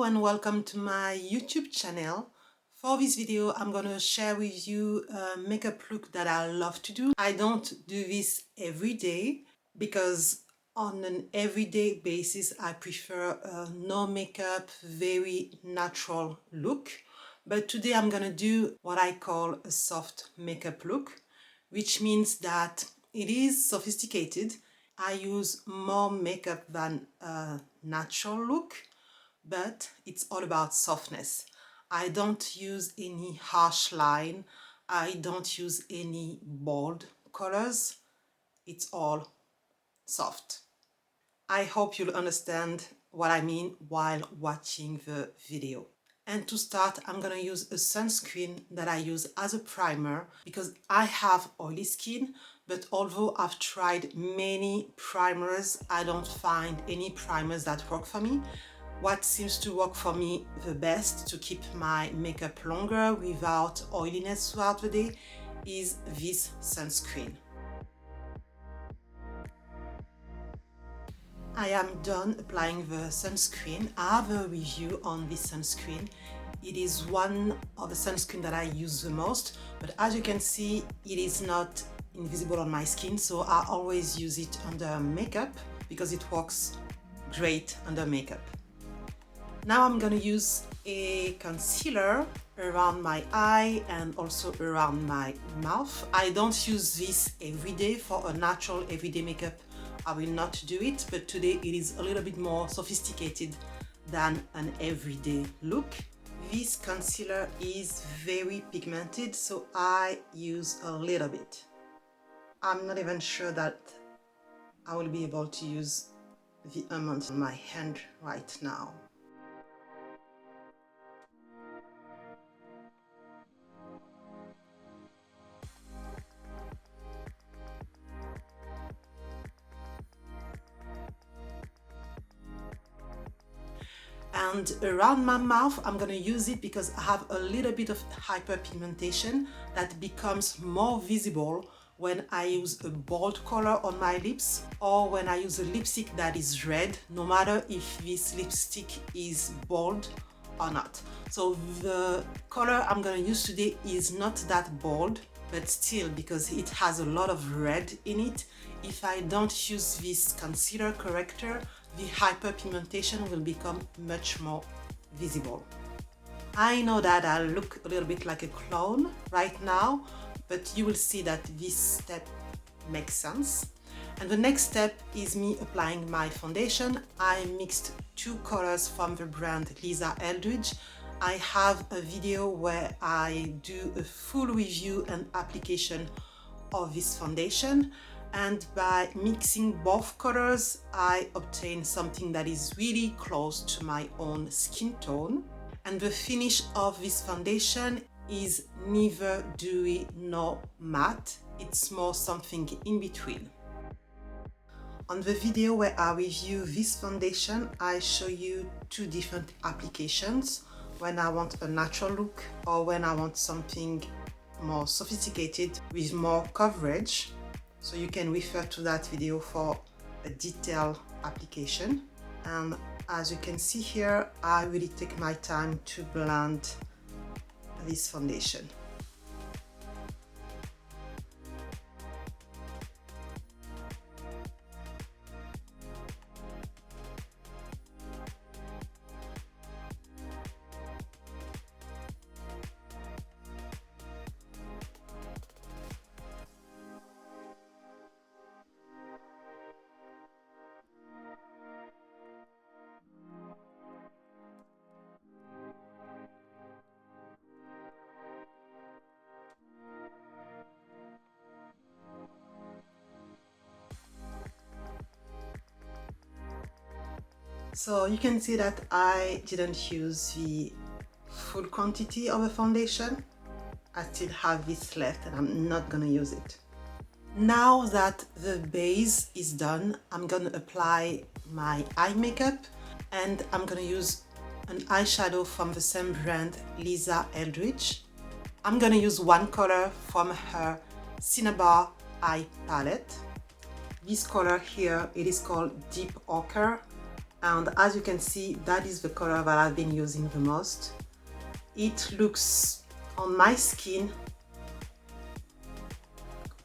and welcome to my YouTube channel. For this video, I'm gonna share with you a makeup look that I love to do. I don't do this every day because on an everyday basis, I prefer a no makeup, very natural look. But today I'm gonna do what I call a soft makeup look, which means that it is sophisticated. I use more makeup than a natural look, but it's all about softness. I don't use any harsh line. I don't use any bold colors. It's all soft. I hope you'll understand what I mean while watching the video. And to start, I'm gonna use a sunscreen that I use as a primer because I have oily skin, but although I've tried many primers, I don't find any primers that work for me. What seems to work for me the best to keep my makeup longer without oiliness throughout the day is this sunscreen. I am done applying the sunscreen. I have a review on this sunscreen. It is one of the sunscreen that I use the most, but as you can see, it is not invisible on my skin, so I always use it under makeup because it works great under makeup. Now I'm gonna use a concealer around my eye and also around my mouth. I don't use this every day. For a natural everyday makeup, I will not do it, but today it is a little bit more sophisticated than an everyday look. This concealer is very pigmented, so I use a little bit. I'm not even sure that I will be able to use the amount on my hand right now. And around my mouth, I'm gonna use it because I have a little bit of hyperpigmentation that becomes more visible when I use a bold color on my lips or when I use a lipstick that is red, no matter if this lipstick is bold or not. So the color I'm gonna use today is not that bold, but still, because it has a lot of red in it, if I don't use this concealer corrector, the hyperpigmentation will become much more visible. I know that I look a little bit like a clown right now, but you will see that this step makes sense. And the next step is me applying my foundation. I mixed two colors from the brand Lisa Eldridge. I have a video where I do a full review and application of this foundation. And by mixing both colors, I obtain something that is really close to my own skin tone. And the finish of this foundation is neither dewy nor matte. It's more something in between. On the video where I review this foundation, I show you two different applications. When I want a natural look or when I want something more sophisticated with more coverage. So you can refer to that video for a detailed application. And as you can see here, I really take my time to blend this foundation. So you can see that I didn't use the full quantity of the foundation. I still have this left and I'm not gonna use it. Now that the base is done, I'm gonna apply my eye makeup and I'm gonna use an eyeshadow from the same brand, Lisa Eldridge. I'm gonna use one color from her Cinnabar eye palette. This color here, it is called Deep Ochre. And as you can see, that is the color that I've been using the most. It looks on my skin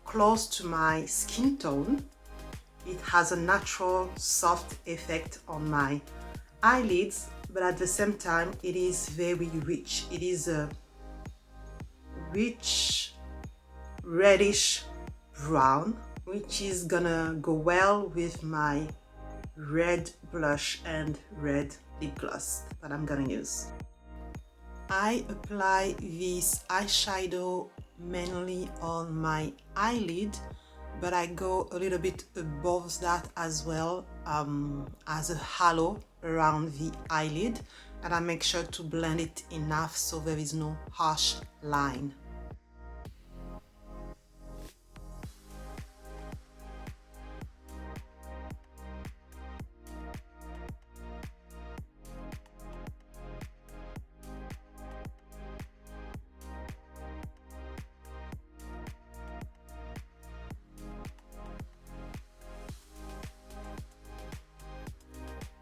close to my skin tone. It has a natural soft effect on my eyelids, but at the same time it is very rich. It is a rich reddish brown, which is gonna go well with my red blush and red lip gloss that I'm gonna use. I apply this eyeshadow mainly on my eyelid, but I go a little bit above that as well, as a halo around the eyelid, and I make sure to blend it enough so there is no harsh line.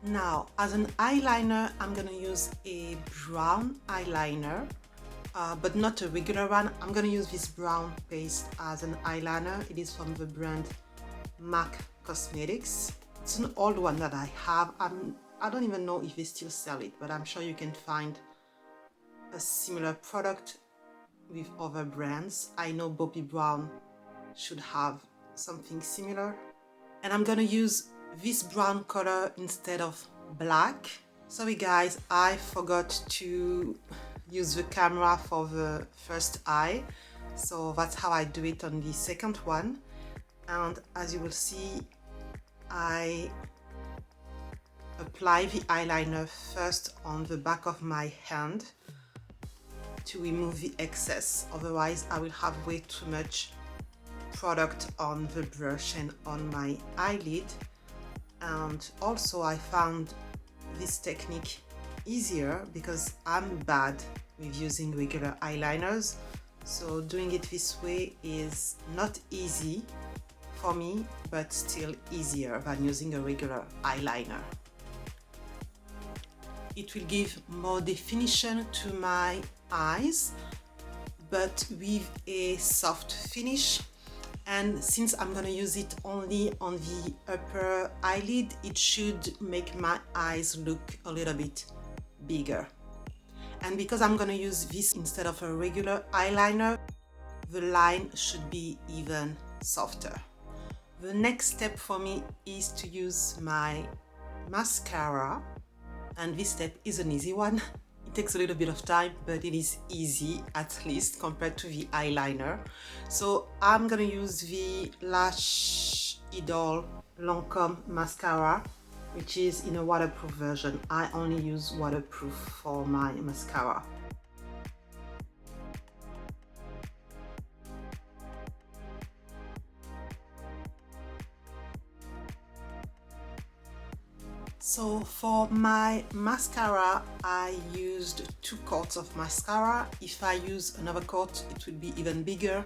Now, as an eyeliner, I'm gonna use a brown eyeliner, but not a regular one. I'm gonna use this brown paste as an eyeliner. It is from the brand MAC Cosmetics. It's an old one that I have. I don't even know if they still sell it, but I'm sure you can find a similar product with other brands. I know Bobbi Brown should have something similar. And I'm gonna use this brown color instead of black. Sorry guys, I forgot to use the camera for the first eye, so that's how I do it on the second one. And as you will see, I apply the eyeliner first on the back of my hand to remove the excess, otherwise I will have way too much product on the brush and on my eyelid. And also I found this technique easier because I'm bad with using regular eyeliners, so doing it this way is not easy for me, but still easier than using a regular eyeliner. It will give more definition to my eyes, but with a soft finish. And since I'm gonna use it only on the upper eyelid, it should make my eyes look a little bit bigger. And because I'm gonna use this instead of a regular eyeliner, the line should be even softer. The next step for me is to use my mascara, and this step is an easy one. It takes a little bit of time, but it is easy, at least compared to the eyeliner. So I'm gonna use the Lash Idol Lancome mascara, which is in a waterproof version. I only use waterproof for my mascara. So for my mascara, I used 2 coats of mascara. If I use another coat, it will be even bigger.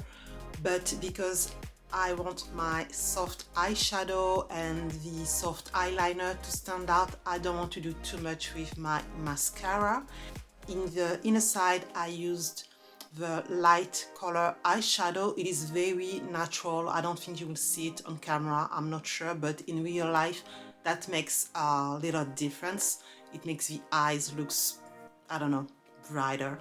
But because I want my soft eyeshadow and the soft eyeliner to stand out, I don't want to do too much with my mascara. In the inner side, I used the light color eyeshadow. It is very natural. I don't think you will see it on camera, I'm not sure, but in real life that makes a little difference. It makes the eyes look, I don't know, brighter.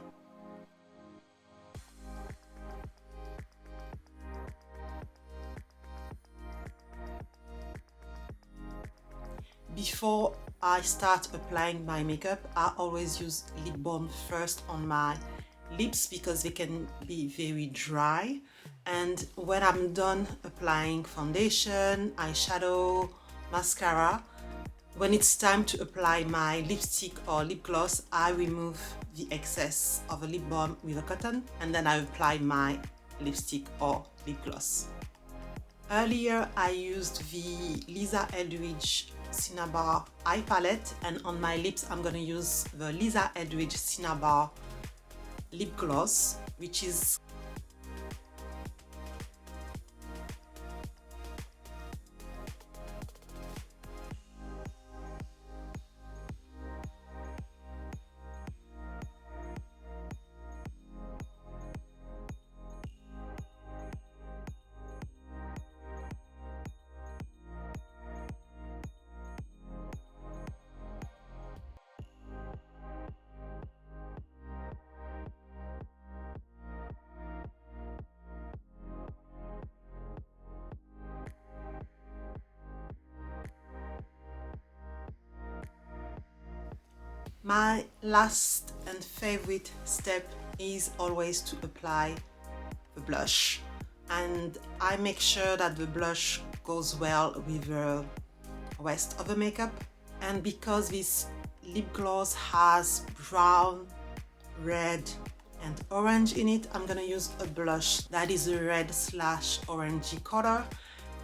Before I start applying my makeup, I always use lip balm first on my lips because they can be very dry. And when I'm done applying foundation, eyeshadow, mascara, when it's time to apply my lipstick or lip gloss, I remove the excess of a lip balm with a cotton and then I apply my lipstick or lip gloss. Earlier I used the Lisa Eldridge Cinnabar eye palette, and on my lips I'm gonna use the Lisa Eldridge Cinnabar lip gloss, which is My last and favorite step is always to apply the blush, and I make sure that the blush goes well with the rest of the makeup. And because this lip gloss has brown, red and orange in it, I'm gonna use a blush that is a red slash orangey color,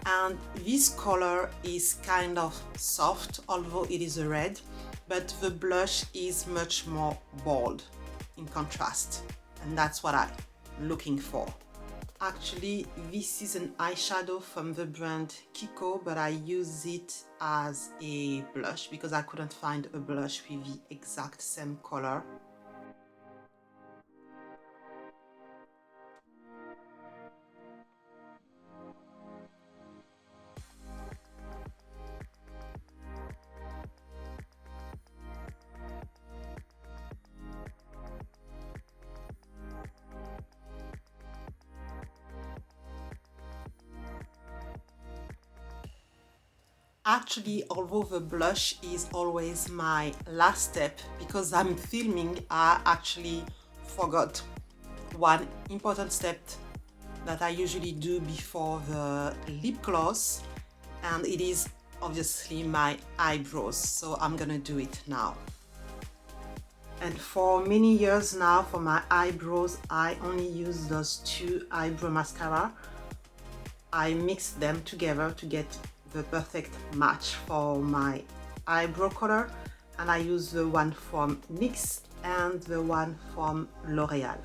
and this color is kind of soft although it is a red, but the blush is much more bold in contrast, and that's what I'm looking for. Actually, this is an eyeshadow from the brand Kiko, but I use it as a blush because I couldn't find a blush with the exact same color. Actually, although the blush is always my last step, because I'm filming, I actually forgot one important step that I usually do before the lip gloss, and it is obviously my eyebrows, so I'm gonna do it now. And for many years now, for my eyebrows, I only use those two eyebrow mascara. I mix them together to get the perfect match for my eyebrow color, and I use the one from NYX and the one from L'Oreal.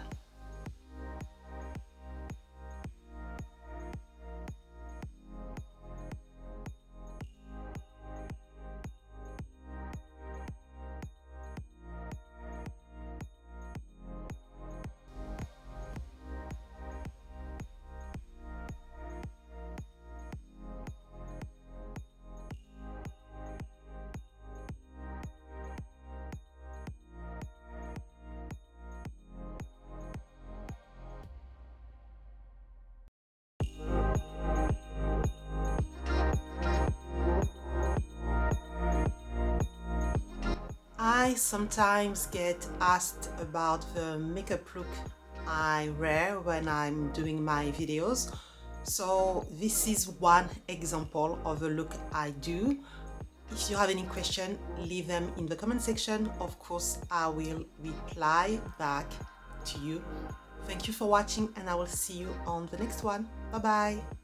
I sometimes get asked about the makeup look I wear when I'm doing my videos. So this is one example of a look I do. If you have any question, leave them in the comment section. Of course, I will reply back to you. Thank you for watching, and I will see you on the next one. Bye bye.